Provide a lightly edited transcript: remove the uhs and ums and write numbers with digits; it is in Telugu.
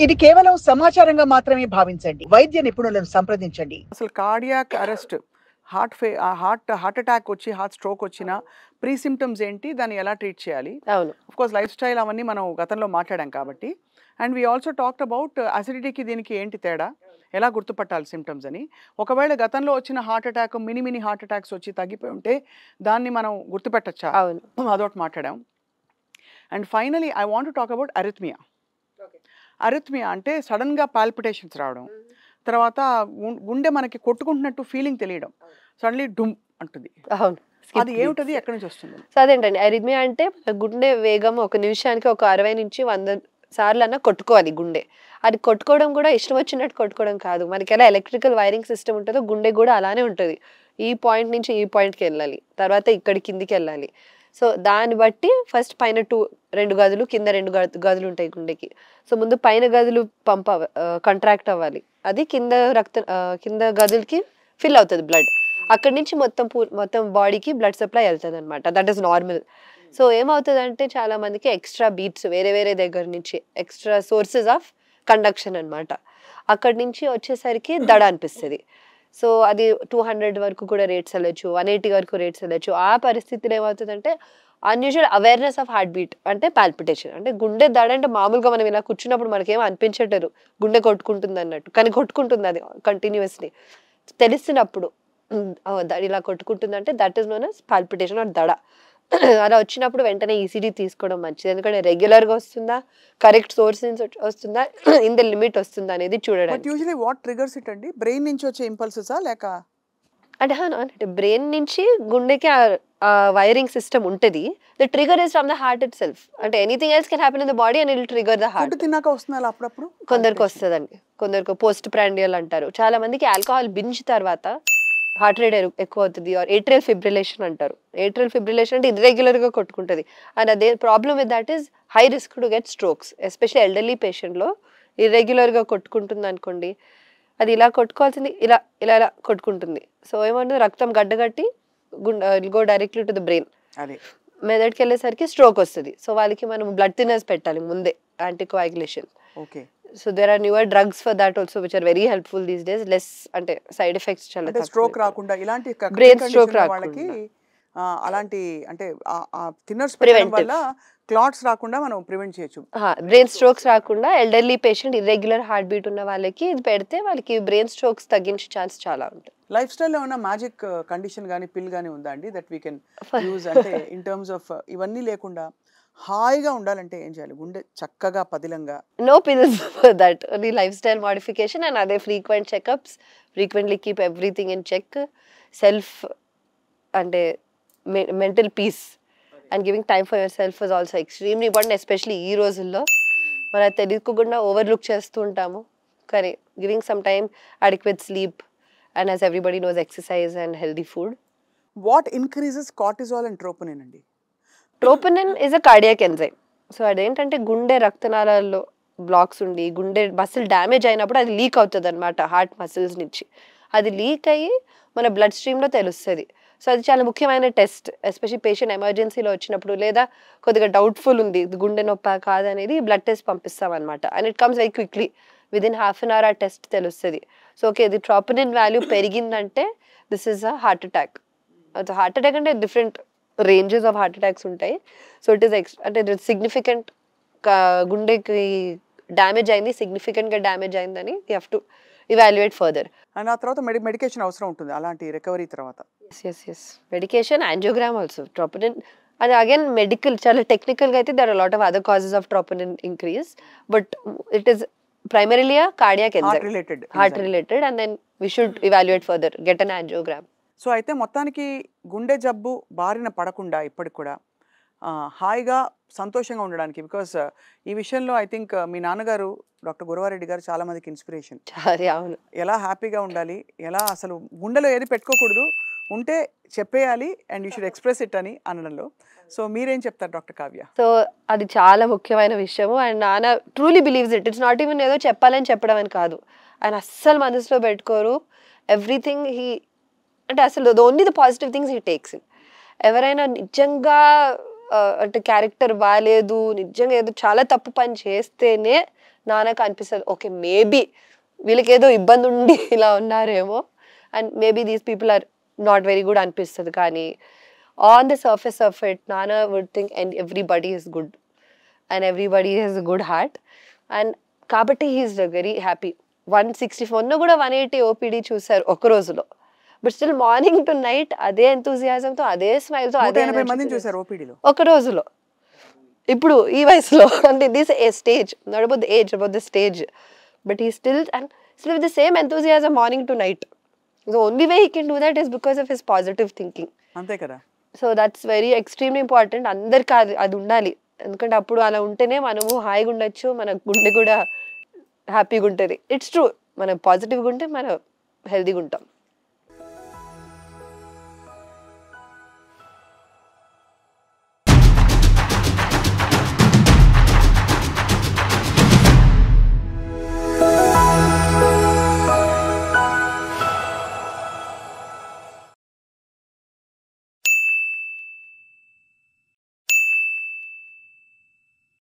ఇది కేవలం సమాచారంగా మాత్రమే భావించండి. వైద్య నిపుణులను సంప్రదించండి. అసలు కార్డియాక్ అరెస్ట్, హార్ట్ అటాక్ వచ్చి హార్ట్ స్ట్రోక్ వచ్చిన ప్రీ సిమ్టమ్స్ ఏంటి, దాన్ని ఎలా ట్రీట్ చేయాలి? అవును. ఆఫ్ కోర్స్ లైఫ్ స్టైల్ అవన్నీ మనం గతంలో మాట్లాడాం కాబట్టి. And we also talked about అసిడిటీకి దీనికి ఏంటి తేడా, ఎలా గుర్తుపట్టాలి సిమ్టమ్స్ అని. ఒకవేళ గతంలో వచ్చిన heart attack mini heart attacks వచ్చి తగ్గిపోయి ఉంటే దాన్ని మనం గుర్తుపెట్టచ్చా, అవును. అదొకటి మాట్లాడాం. And finally I want to talk about arrhythmia. Arrhythmia అంటే సడన్గా పాల్పిటేషన్స్ రావడం, తర్వాత గుండె మనకి కొట్టుకుంటున్నట్టు ఫీలింగ్ తెలియడం, సడన్లీ డుమ్ అంటుంది. అవును. అది ఏమిటది, ఎక్కడి నుంచి వస్తుంది? సో అదేంటండి అరిథ్మియా అంటే గుండె వేగం ఒక నిమిషానికి ఒక 60 నుంచి 100 సార్లు అన్నా కొట్టుకోవాలి గుండె. అది కొట్టుకోవడం కూడా ఇష్టం వచ్చినట్టు కొట్టుకోవడం కాదు. మనకి ఎలా ఎలక్ట్రికల్ వైరింగ్ సిస్టమ్ ఉంటుందో గుండె కూడా అలానే ఉంటుంది. ఈ పాయింట్ నుంచి ఈ పాయింట్కి వెళ్ళాలి, తర్వాత ఇక్కడి కిందికి వెళ్ళాలి. సో దాన్ని బట్టి ఫస్ట్ పైన 2 గదులు, కింద 2 గదులు ఉంటాయి గుండెకి. సో ముందు పైన గదులు కంట్రాక్ట్ అవ్వాలి, అది కింద గదులకి ఫిల్ అవుతుంది బ్లడ్. అక్కడి నుంచి మొత్తం బాడీకి బ్లడ్ సప్లై వెళ్తుంది అనమాట. That is normal. సో ఏమవుతుంది అంటే చాలా మందికి ఎక్స్ట్రా బీట్స్ వేరే దగ్గర నుంచి ఎక్స్ట్రా సోర్సెస్ ఆఫ్ కండక్షన్ అనమాట. అక్కడి నుంచి వచ్చేసరికి దడ అనిపిస్తుంది. సో అది 200 వరకు కూడా రేట్స్ వెళ్ళచ్చు, 180 వరకు రేట్స్ వెళ్ళచ్చు. ఆ పరిస్థితిలో ఏమవుతుందంటే unusual awareness of heart beat అంటే పాల్పిటేషన్. అంటే గుండె దడ అంటే మామూలుగా మనం ఇలా కూర్చున్నప్పుడు మనకేం అనిపించట్లేదు గుండె కొట్టుకుంటుంది అన్నట్టు, కానీ కొట్టుకుంటుంది అది కంటిన్యూస్లీ. తెలిసినప్పుడు ఇలా కొట్టుకుంటుందంటే that is known as palpitation or దడ. అలా వచ్చినప్పుడు వెంటనే ఈసీడీ తీసుకోవడం మంచిది. ఎందుకంటే రెగ్యులర్గా వస్తుందా, కరెక్ట్ సోర్స్ నుంచి వస్తుందా, ఇన్ ద లిమిట్ వస్తుందా అనేది చూడడానికి. యూజువల్లీ వాట్ ట్రిగర్స్ ఇట్ అండి? బ్రెయిన్ నుంచి వచ్చే ఇంపల్సెసా లేక? అంటే బ్రెయిన్ నుంచి గుండెకి వైరింగ్ సిస్టమ్ ఉంటుంది. The trigger is from the heart itself. అంటే anything else can happen in the body and it will trigger the heart. తిన్నాక వస్తుంది అప్పుడప్పుడు కొందరికి వస్తుందండి, కొందరికి పోస్ట్ ప్రాండియల్ అంటారు. చాలా మందికి ఆల్కహాల్ బింజ్ తర్వాత హార్ట్ రేట్ ఎక్కువ అవుతుంది, ఆర్ ఏట్రియల్ ఫిబ్రిలేషన్ అంటారు. ఏట్రియల్ ఫిబ్రిలేషన్ అంటే ఇర్రెగ్యులర్గా కొట్టుకుంటుంది. అండ్ అదే problem with that is high risk to get strokes. Especially elderly పేషెంట్లో ఇర్రెగ్యులర్గా కొట్టుకుంటుంది అనుకోండి, అది ఇలా కొట్టుకోవాల్సింది ఇలా ఇలా ఇలా కొట్టుకుంటుంది. సో ఏమంటుంది, రక్తం గడ్డగట్టి go directly to the brain, మెదడుకి వెళ్ళేసరికి స్ట్రోక్ వస్తుంది. సో వాళ్ళకి మనం బ్లడ్ థిన్నర్స్ పెట్టాలి ముందే, anticoagulation. Okay. So there are newer drugs for that also which are very helpful these days. Less అంటే సైడ్ ఎఫెక్ట్స్ చాలా తక్కువ. స్ట్రోక్ రాకుండా ఇలాంటి బ్రెయిన్ స్ట్రోక్ వాళ్ళకి అలాంటి అంటే థిన్నర్స్ పెట్టడం వల్ల క్లాట్స్ రాకుండా మనం ప్రివెంట్ చేయొచ్చు. బ్రెయిన్ స్ట్రోక్స్ రాకుండా elderly patient irregular heart beat ఉన్న వాళ్ళకి ఇది పెడితే వాళ్ళకి బ్రెయిన్ స్ట్రోక్స్ తగ్గించే ఛాన్స్ చాలా ఉంటుంది. లైఫ్ స్టైల్లో ఏమైనా మ్యాజిక్ కండిషన్ కానీ పిల్ కానీ ఉందా అండి దట్ వీ కెన్ యూజ్? అంటే ఇన్ టర్మ్స్ ఆఫ్ ఇవన్నీ లేకుండా హాయిగా ఉండాలంటే ఏం చేయాలి? గుండె చక్కగా పదిలంగా. No pills for that, only lifestyle modification and అదే frequent checkups, frequently keep everything in check, self అంటే mental peace and giving time for yourself is also extremely important. Especially ఈ రోజుల్లో మనం తెలియకుండా ఓవర్లుక్ చేస్తూ ఉంటాము. కానీ giving some time, adequate sleep and as everybody nose exercise and healthy food. What increases cortisol and troponin అండి? Troponin is a cardiac enzyme. So అదేంటంటే గుండె రక్తనాళాల్లో బ్లాక్స్ ఉండి గుండె మసిల్ డ్యామేజ్ అయినప్పుడు అది లీక్ అవుతుంది అనమాట హార్ట్ మసిల్స్ నుంచి. అది లీక్ అయ్యి మన బ్లడ్ స్ట్రీమ్లో తెలుస్తుంది. సో అది చాలా ముఖ్యమైన టెస్ట్, ఎస్పెషల్లీ పేషెంట్ ఎమర్జెన్సీలో వచ్చినప్పుడు లేదా కొద్దిగా డౌట్ఫుల్ ఉంది గుండె నొప్పి కాదనేది బ్లడ్ టెస్ట్ పంపిస్తాం అనమాట. And it comes very quickly, within half an hour ఆ టెస్ట్ తెలుస్తుంది. సో ఓకే ఇది ట్రోపోనిన్ వాల్యూ పెరిగిందంటే this is a heart attack. అది హార్ట్ అటాక్ అంటే different ranges of heart attacks ఉంటాయి. సో ఇట్ ఈస్ అంటే సిగ్నిఫికెంట్ గుండెకి డ్యామేజ్ అయింది, సిగ్నిఫికెంట్గా డ్యామేజ్ అయిందని you have to evaluate further. And ఆ తర్వాత మెడికేషన్ అవసరం ఉంటుంది అలాంటి రికవరీ తర్వాత. Yes medication, angiogram also. Troponin అది అగైన్ మెడికల్ చాలా టెక్నికల్గా అయితే there are lot of other causes of troponin increase, but it is primarily a cardiac enzyme, heart related, and then we should evaluate further, get an angiogram. So అయితే మొత్తానికి గుండె జబ్బు బారిన పడకుండా ఇప్పటికి కూడా హాయిగా సంతోషంగా ఉండడానికి, బికాస్ ఈ విషయంలో ఐ థింక్ మీ నాన్నగారు డాక్టర్ గురవారెడ్డి గారు చాలా మందికి ఇన్స్పిరేషన్. అవును, ఎలా హ్యాపీగా ఉండాలి, ఎలా అసలు గుండెలో ఏది పెట్టుకోకూడదు, ఉంటే చెప్పేయాలి and you should express it అని అనడంలో. సో మీరేం చెప్తారు డాక్టర్ కావ్య? సో అది చాలా ముఖ్యమైన విషయము. అండ్ నాన్న truly believes it. It's not even ఏదో చెప్పాలని చెప్పడం అని కాదు, ఆయన అస్సలు మనసులో పెట్టుకోరు. ఎవ్రీథింగ్ అంటే అసలు only the positive things he takes in. ఎవరైనా నిజంగా అంటే క్యారెక్టర్ బాగాలేదు, నిజంగా ఏదో చాలా తప్పు పని చేస్తేనే నాన్నకు అనిపిస్తుంది ఓకే మేబీ వీళ్ళకి ఏదో ఇబ్బంది ఉండి ఇలా ఉన్నారేమో and maybe these people are not very good అనిపిస్తుంది. కానీ on the surface of it నాన్న would think and everybody is good and everybody has a good heart and కాబట్టి హీఈస్ వెరీ హ్యాపీ. 164 కూడా 180 ఓపీడీ చూసారు ఒక రోజులో. But still morning to night అదే ఎంతూజియాజంతో అదే స్మైల్తో అదే 180 మందిని చూసారు ఓపీడీలో ఒక రోజులో. ఇప్పుడు ఈ వయసులో అంటే this A stage, not about the age, about the stage. But he still with the same enthusiasm morning to night. The only way he can do that is because of his positive thinking. అంతే కదా. So that's very extremely important. అందరికి అది ఉండాలి. ఎందుకంటే అప్పుడు అలా ఉంటేనే మనము హాయిగా ఉండొచ్చు, మన గుండె కూడా హ్యాపీగా ఉంటుంది. ఇట్స్ ట్రూ, మనం పాజిటివ్గా ఉంటే మనం హెల్తీగా ఉంటాం.